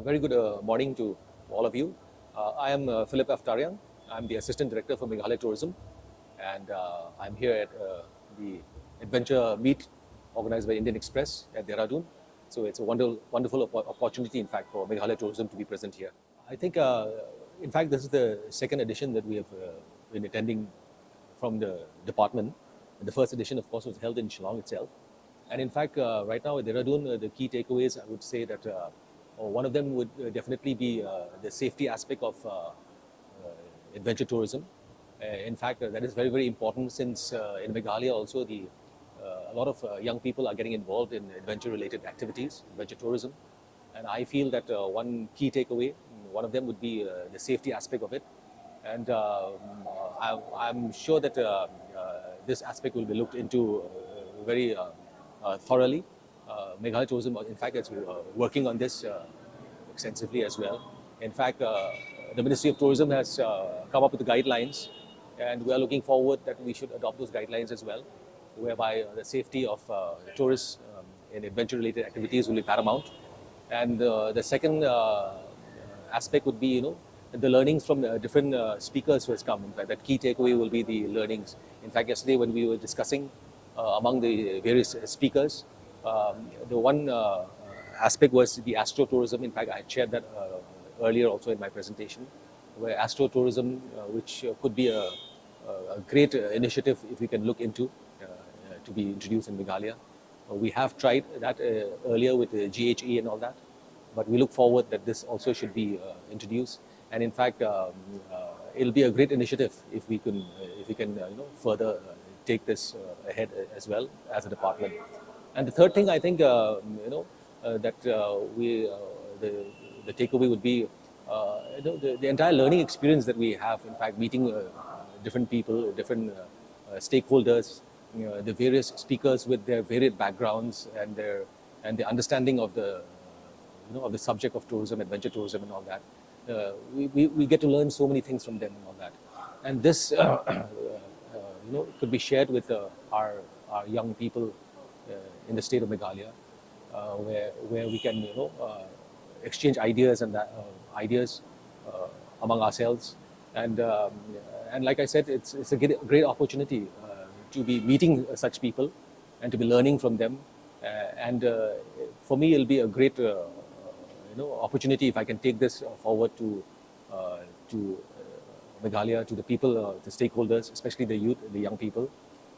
A very good morning to all of you. I am Philip F. Tariang. I'm the Assistant Director for Meghalaya Tourism, and I'm here at the Adventure Meet organized by Indian Express at Dehradun. So it's a wonderful opportunity, in fact, for Meghalaya Tourism to be present here. I think, in fact, this is the second edition that we have been attending from the department. The first edition, of course, was held in Shillong itself. And in fact, right now at Dehradun, the key takeaways, I would say that one of them would definitely be the safety aspect of adventure tourism. In fact, that is very, very important since in Meghalaya also a lot of young people are getting involved in adventure-related activities, adventure tourism. And I feel that one key takeaway, one of them would be the safety aspect of it. And I'm sure that this aspect will be looked into very thoroughly. Meghalaya Tourism, in fact, is working on this extensively as well. In fact, the Ministry of Tourism has come up with the guidelines, and we are looking forward that we should adopt those guidelines as well, whereby the safety of tourists in adventure-related activities will be paramount. And the second aspect would be, the learnings from different speakers who has come. In fact, that key takeaway will be the learnings. In fact, yesterday when we were discussing among the various speakers, the one aspect was the astrotourism. In fact, I had shared that earlier also in my presentation, where astrotourism, which could be a great initiative if we can look into to be introduced in Meghalaya. We have tried that earlier with the GHE and all that, but we look forward that this also should be introduced. And in fact, it'll be a great initiative if we can further take this ahead as well as a department. And the third thing, I think, that the takeaway would be, the entire learning experience that we have. In fact, meeting different people, different stakeholders, the various speakers with their varied backgrounds and the understanding of the of the subject of tourism, adventure tourism, and all that. We get to learn so many things from them and all that. And this, could be shared with our young people in the state of Meghalaya, where we can, exchange ideas and ideas among ourselves. And like I said, it's a great opportunity to be meeting such people and to be learning from them. And for me, it'll be a great opportunity if I can take this forward to Meghalaya, to the people, the stakeholders, especially the youth, the young people.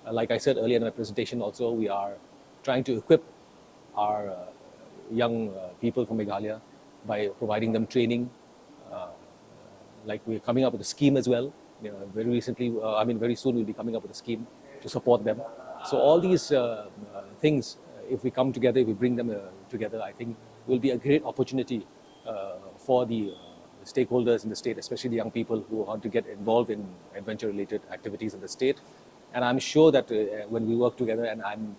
Like I said earlier in my presentation also, we are trying to equip our young people from Meghalaya by providing them training. Like we're coming up with a scheme as well. Very recently, very soon we'll be coming up with a scheme to support them. So all these things, if we come together, if we bring them together, I think will be a great opportunity for the stakeholders in the state, especially the young people who want to get involved in adventure-related activities in the state. And I'm sure that when we work together, and I'm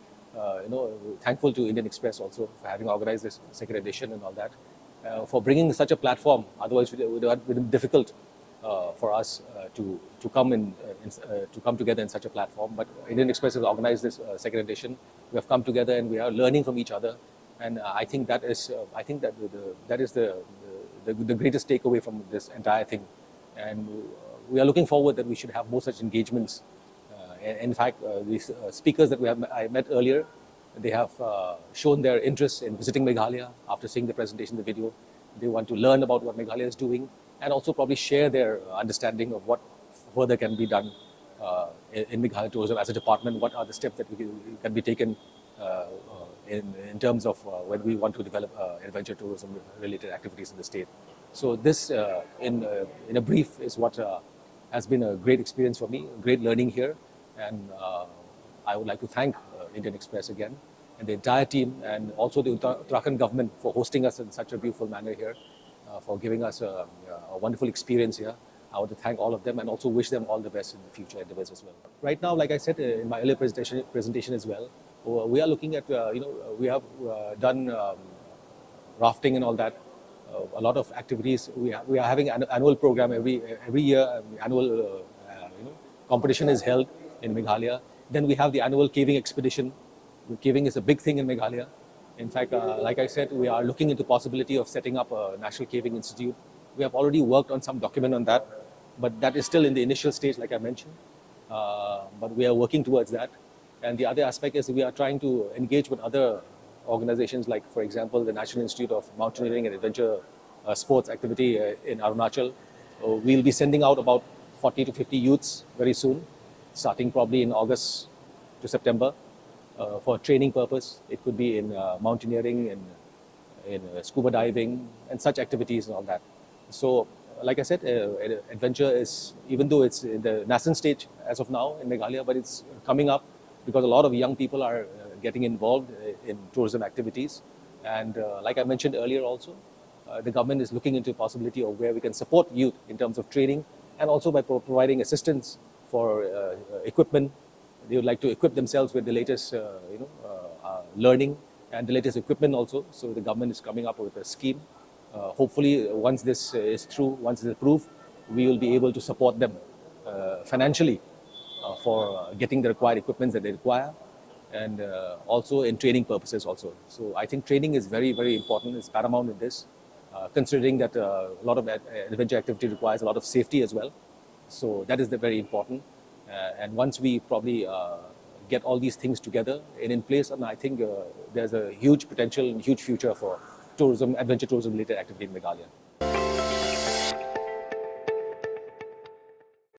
thankful to Indian Express also for having organized this second edition and all that, for bringing such a platform. Otherwise, it would have been difficult for us to come together in such a platform. But Indian Express has organized this second edition. We have come together and we are learning from each other. And I think that is the greatest takeaway from this entire thing. And we are looking forward that we should have more such engagements. In fact, these speakers that I met earlier, they have shown their interest in visiting Meghalaya after seeing the presentation, the video. They want to learn about what Meghalaya is doing and also probably share their understanding of what further can be done in Meghalaya Tourism as a department. What are the steps that can be taken in terms of when we want to develop adventure tourism related activities in the state. So this, in a brief, is what has been a great experience for me, great learning here. And I would like to thank Indian Express again and the entire team, and also the Uttarakhand government for hosting us in such a beautiful manner here, for giving us a wonderful experience here. I want to thank all of them and also wish them all the best in the future endeavors as well. Right now, like I said in my earlier presentation as well, we are looking at, we have done rafting and all that, a lot of activities. We are having an annual program every year. Annual competition is held in Meghalaya. Then we have the annual caving expedition. Caving is a big thing in Meghalaya. In fact, like I said, we are looking into possibility of setting up a National Caving Institute. We have already worked on some document on that, but that is still in the initial stage, like I mentioned. But we are working towards that. And the other aspect is we are trying to engage with other organizations, like, for example, the National Institute of Mountaineering and Adventure Sports Activity in Arunachal. We'll be sending out about 40 to 50 youths very soon, starting probably in August to September, for training purpose. It could be in mountaineering, in scuba diving, and such activities and all that. So, like I said, adventure is, even though it's in the nascent stage as of now in Meghalaya, but it's coming up because a lot of young people are getting involved in tourism activities. And like I mentioned earlier also, the government is looking into the possibility of where we can support youth in terms of training, and also by providing assistance for equipment. They would like to equip themselves with the latest learning and the latest equipment also. So the government is coming up with a scheme. Hopefully, once this is through, once it's approved, we will be able to support them financially for getting the required equipment that they require, and also in training purposes also. So I think training is very, very important. It's paramount in this, considering that a lot of adventure activity requires a lot of safety as well. So that is very important. And once we probably get all these things together and in place, and I think there's a huge potential and huge future for tourism, adventure tourism related activity in Meghalaya.